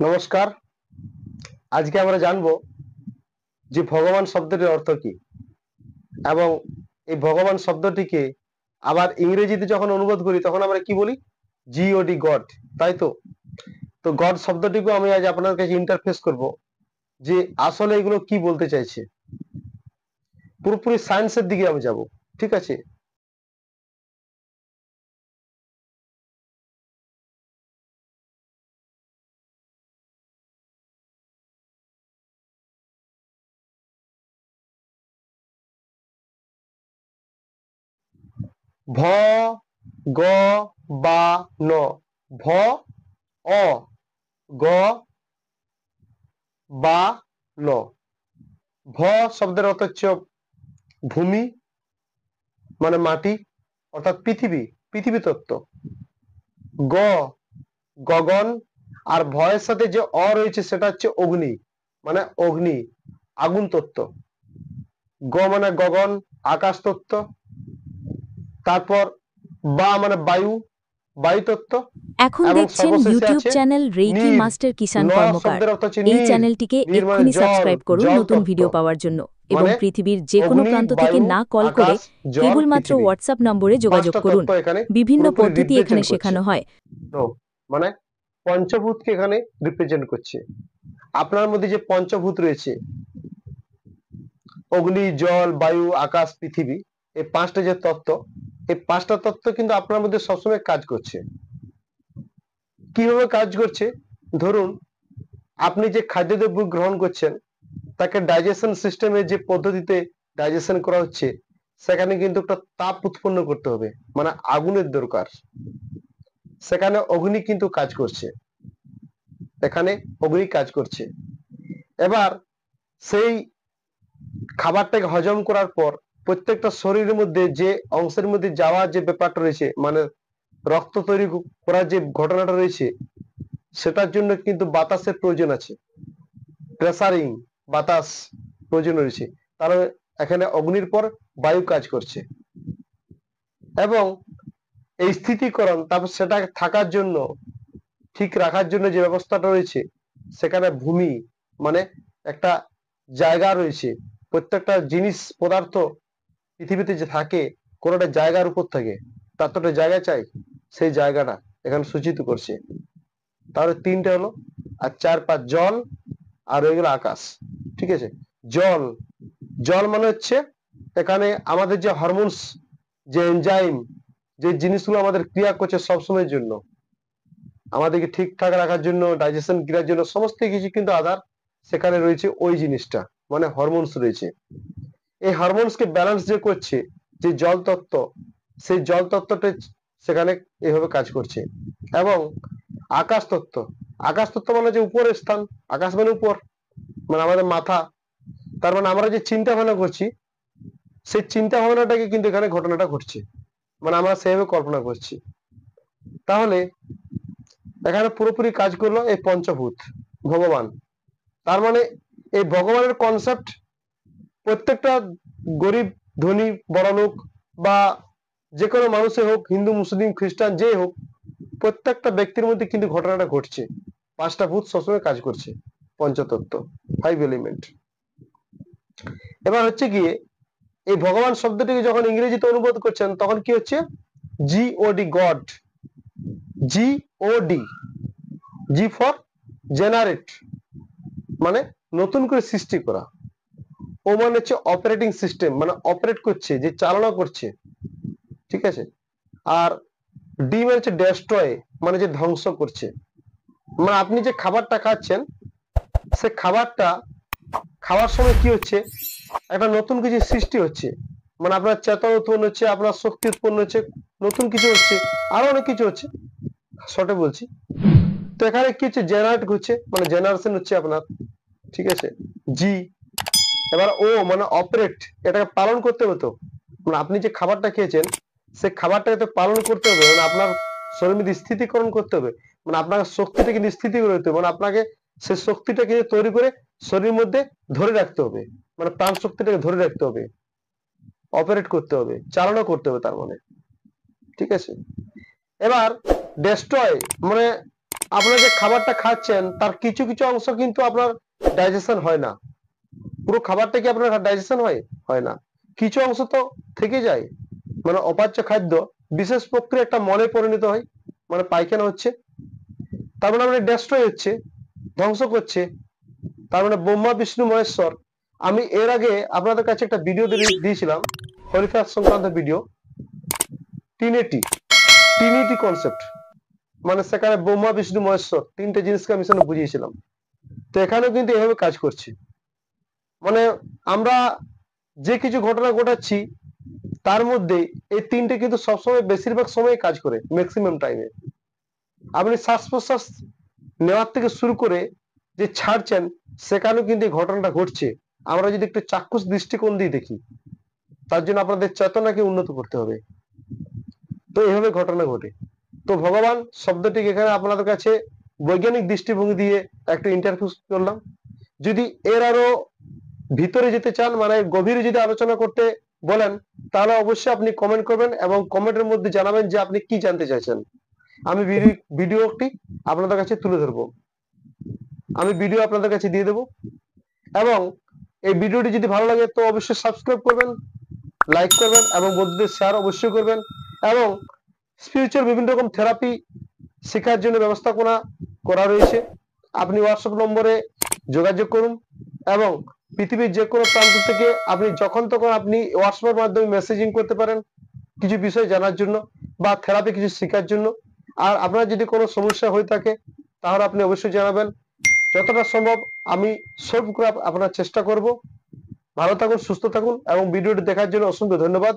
নমস্কার। আজকে আমরা জানবো যে ভগবান শব্দটির অর্থ কি এবং এই ভগবান শব্দটিকে আবার ইংরেজিতে যখন অনুবাদ করি তখন আমরা কি বলি? GOD, god. তাই তো। তো গড শব্দটিকে আমি আজ আপনার কাছে ইন্টারফেস করব যে আসলে এগুলো কি বলতে চাইছে। পুরোপুরি সায়েন্সের দিকে আমি যাব। ঠিক আছে? ভ গ বা ন। ভ অ গ বা ন। ভ শব্দের অর্থ হচ্ছে ভূমি, মানে মাটি, অর্থাৎ পৃথিবী, পৃথিবী তত্ত্ব। গ গগন, আর ভয়ের সাথে যে অ রয়েছে সেটা হচ্ছে অগ্নি, মানে অগ্নি, আগুন তত্ত্ব। গ মানে গগন, আকাশ তত্ত্ব। তারপর বা মানে বায়ু, বায়ু তত্ত্ব। এখন এবং দেখছেন সর্বশেষে ইউটিউব আছে চ্যানেল রেইকি নীর। মাস্টার কিষান ন কর্মকার। শব্দের অর্থ হচ্ছে এই নীর। চ্যানেলটিকে নীর মানে এক্ষুনি জল, সাবস্ক্রাইব করুন জল নতুন তত্ত্ব। ভিডিও পাওয়ার জন্য এবং মানে পৃথিবীর যে কোনো অগ্নি, প্রান্ত থেকে বায়ু, না কল করে আকাশ, জল, কেবলমাত্র পৃথিবী। হোয়াটসঅ্যাপ নম্বরে যোগাযোগ 5টা করুন। তত্ত্ব এখানে বিভিন্ন পুরোপুরি পদ্ধতি এখানে রিপ্রেজেন্ট করছে। শেখানো হয়। মানে পঞ্চভূতকে এখানে রিপ্রেজেন্ট করছে। আপনার মধ্যে যে পঞ্চভূত রয়েছে, অগ্নি, জল, বায়ু, আকাশ, পৃথিবী, এই 5টা যে তত্ত্ব, এই 5টা তত্ত্ব কিন্তু আপনার মধ্যে সবসময় কাজ করছে। কিভাবে কাজ করছে? ধরুন আপনি যে খাদ্যদ্রব্য গ্রহণ করছেন তাকে ডাইজেশন সিস্টেমে যে পদ্ধতিতে ডাইজেশন করা হচ্ছে সেখানে কিন্তু একটা তাপ উৎপন্ন করতে হবে, মানে আগুনের দরকার। সেখানে অগ্নি কিন্তু কাজ করছে, এখানে অগ্নি কাজ করছে। এবার সেই খাবারটাকে হজম করার পর প্রত্যেকটা শরীরের মধ্যে যে অংশের মধ্যে যাওয়ার যে ব্যাপারটা রয়েছে, মানে রক্ত তৈরি করার যে ঘটনাটা রয়েছে, সেটার জন্য কিন্তু বাতাসের প্রয়োজন আছে, প্রেসারিং বাতাস প্রয়োজন রয়েছে। তাহলে এখানে অগ্নির পর বায়ু কাজ করছে এবং এই স্থিতিকরণ, তারপর সেটা থাকার জন্য, ঠিক রাখার জন্য যে ব্যবস্থাটা রয়েছে সেখানে ভূমি, মানে একটা জায়গা রয়েছে। প্রত্যেকটা জিনিস পদার্থ পৃথিবীতে যে থাকে কোনো একটা জায়গার উপর থাকে, তার তো একটা জায়গা চাই, সেই জায়গাটা এখানে সূচিত করছে। তাহলে 3টে হলো, আর 4 5 জল, আর হয়ে গেল আকাশ। ঠিক আছে? জল, জল মানে হচ্ছে এখানে আমাদের যে হরমোনস, যে এনজাইম, যে জিনিসগুলো আমাদের ক্রিয়া করছে সবসময়ের জন্য, আমাদেরকে ঠিকঠাক রাখার জন্য, ডাইজেশন ক্রিয়ার জন্য, সমস্ত কিছু কিন্তু আধার সেখানে রয়েছে। ওই জিনিসটা মানে হরমোনস রয়েছে। এই হরমোনসকে ব্যালেন্স যে করছে যে জল তত্ত্ব, সেই জল তত্ত্বটা সেখানে এইভাবে কাজ করছে। এবং আকাশ তত্ত্ব, আকাশ তত্ত্ব মানে যে উপরের স্থান, আকাশ মানে উপর, মানে আমাদের মাথা। তার মানে আমরা যে চিন্তা ভাবনা করছি সেই চিন্তা ভাবনাটাকে কিন্তু এখানে ঘটনাটা ঘটছে, মানে আমরা সেভাবে কল্পনা করছি। তাহলে এখানে পুরোপুরি কাজ করলো এই পঞ্চভূত, ভগবান। তার মানে এই ভগবানের কনসেপ্ট প্রত্যেকটা গরিব, ধনী, বড়লোক বা যে কোনো মানুষে হোক, হিন্দু, মুসলিম, খ্রিস্টান, যে হোক, প্রত্যেকটা ব্যক্তির মধ্যে কিন্তু ঘটনাটা ঘটছে। 5টা ভূত সবসময় কাজ করছে, পঞ্চতত্ত্ব, 5 এলিমেন্ট। এবার হচ্ছে গিয়ে এই ভগবান শব্দটিকে যখন ইংরেজিতে অনুবাদ করছেন তখন কি হচ্ছে? GOD, god. GOD, G for generate, মানে নতুন করে সৃষ্টি করা। ও মানে হচ্ছে অপারেটিং সিস্টেম, মানে অপারেট করছে, যে চালনা করছে। ঠিক আছে? আর ডি মানে হচ্ছে ডেস্ট্রয়, মানে যে ধ্বংস করছে। মানে আপনি যে খাবারটা খাচ্ছেন সে খাবারটা খাওয়ার সময় কি হচ্ছে, একটা নতুন কিছু সৃষ্টি হচ্ছে, মানে আপনার চেতনা উৎপন্ন হচ্ছে, আপনার শক্তি উৎপন্ন হচ্ছে, নতুন কিছু হচ্ছে, আরো অনেক কিছু হচ্ছে, শর্টে বলছি। তো এখানে কি হচ্ছে? জেনারেট হচ্ছে, মানে জেনারেশন হচ্ছে আপনার। ঠিক আছে? জি, এবার ও মানে অপারেট, এটাকে পালন করতে হবে। তো মানে আপনি যে খাবারটা খেয়েছেন সে খাবারটাকে তো পালন করতে হবে, মানে আপনার শরীর মধ্যে স্থিতিকরণ করতে হবে, মানে আপনার শক্তিটা কিন্তু স্থিতি করে দিতে হবে, মানে আপনাকে সেই শক্তিটা কিন্তু তৈরি করে শরীরের মধ্যে ধরে রাখতে হবে, মানে প্রাণ শক্তিটাকে ধরে রাখতে হবে, অপারেট করতে হবে, চালনা করতে হবে তার মানে। ঠিক আছে? এবার ডেস্ট্রয় মানে আপনার যে খাবারটা খাচ্ছেন তার কিছু কিছু অংশ কিন্তু আপনার ডাইজেশন হয় না। পুরো খাবারটা কি আপনার ডাইজেশন হয় না, কিছু অংশ তো থেকে যায়। মানে অপাচ্য খাদ্য বিশেষ প্রক্রিয়া একটা মলে পরিণত হয়, মানে পায়খানা হচ্ছে, তার মানে আমরা ডেস্ট্রয় হচ্ছে, ধ্বংস করছে। তার মানে ব্রহ্মা বিষ্ণু মহেশ্বর। আমি এর আগে আপনাদের কাছে একটা ভিডিও দিয়েছিলাম, হরিফাস সংক্রান্ত ভিডিও, ট্রিনিটি কনসেপ্ট, মানে সেখানে ব্রহ্মা বিষ্ণু মহেশ্বর তিনটে জিনিসকে আমি সেখানে বুঝিয়েছিলাম। তো এখানেও কিন্তু এভাবে কাজ করছে। মানে আমরা যে কিছু ঘটনা ঘটাচ্ছি তার মধ্যে এই তিনটে কিন্তু সবসময় বেশিরভাগ সময় কাজ করে, ম্যাক্সিমাম টাইমে। আপনি শ্বাস প্রশ্বাস নেওয়ার থেকে শুরু করে যে ছাড়ছেন সেখানেও কিন্তু এই ঘটনাটা ঘটছে। আমরা যদি একটু চাক্ষুষ দৃষ্টিকোণ দিয়ে দেখি, তার জন্য আপনাদের চেতনাকে উন্নত করতে হবে। তো এইভাবে ঘটনা ঘটে। তো ভগবান শব্দটিকে এখানে আপনাদের কাছে বৈজ্ঞানিক দৃষ্টিভঙ্গি দিয়ে একটু ইন্টারভিউ করলাম। যদি এর আরো ভিতরে যেতে চান, মানে গভীরে যদি আলোচনা করতে বলেন, তাহলে অবশ্যই আপনি কমেন্ট করবেন এবং কমেন্টের মধ্যে জানাবেন যে আপনি কি জানতে চাইছেন। আমি ভিডিওটি আপনাদের কাছে তুলে ধরবো, আমি ভিডিও আপনাদের কাছে দিয়ে দেবো। এবং এই ভিডিওটি যদি ভালো লাগে তো অবশ্যই সাবস্ক্রাইব করবেন, লাইক করবেন এবং বন্ধুদের শেয়ার অবশ্যই করবেন। এবং স্পিরিচুয়াল বিভিন্ন রকম থেরাপি শেখার জন্য ব্যবস্থাপনা করা রয়েছে। আপনি হোয়াটসঅ্যাপ নম্বরে যোগাযোগ করুন এবং পৃথিবীর যে কোনো প্রান্ত থেকে আপনি যখন তখন আপনি হোয়াটসঅ্যাপের মাধ্যমে মেসেজিং করতে পারেন কিছু বিষয় জানার জন্য বা থেরাপি কিছু শেখার জন্য। আর আপনার যদি কোনো সমস্যা হয়ে থাকে তাহলে আপনি অবশ্যই জানাবেন, যতটা সম্ভব আমি সলভ করার আপনার চেষ্টা করব। ভালো থাকুন, সুস্থ থাকুন এবং ভিডিওটি দেখার জন্য অসংখ্য ধন্যবাদ।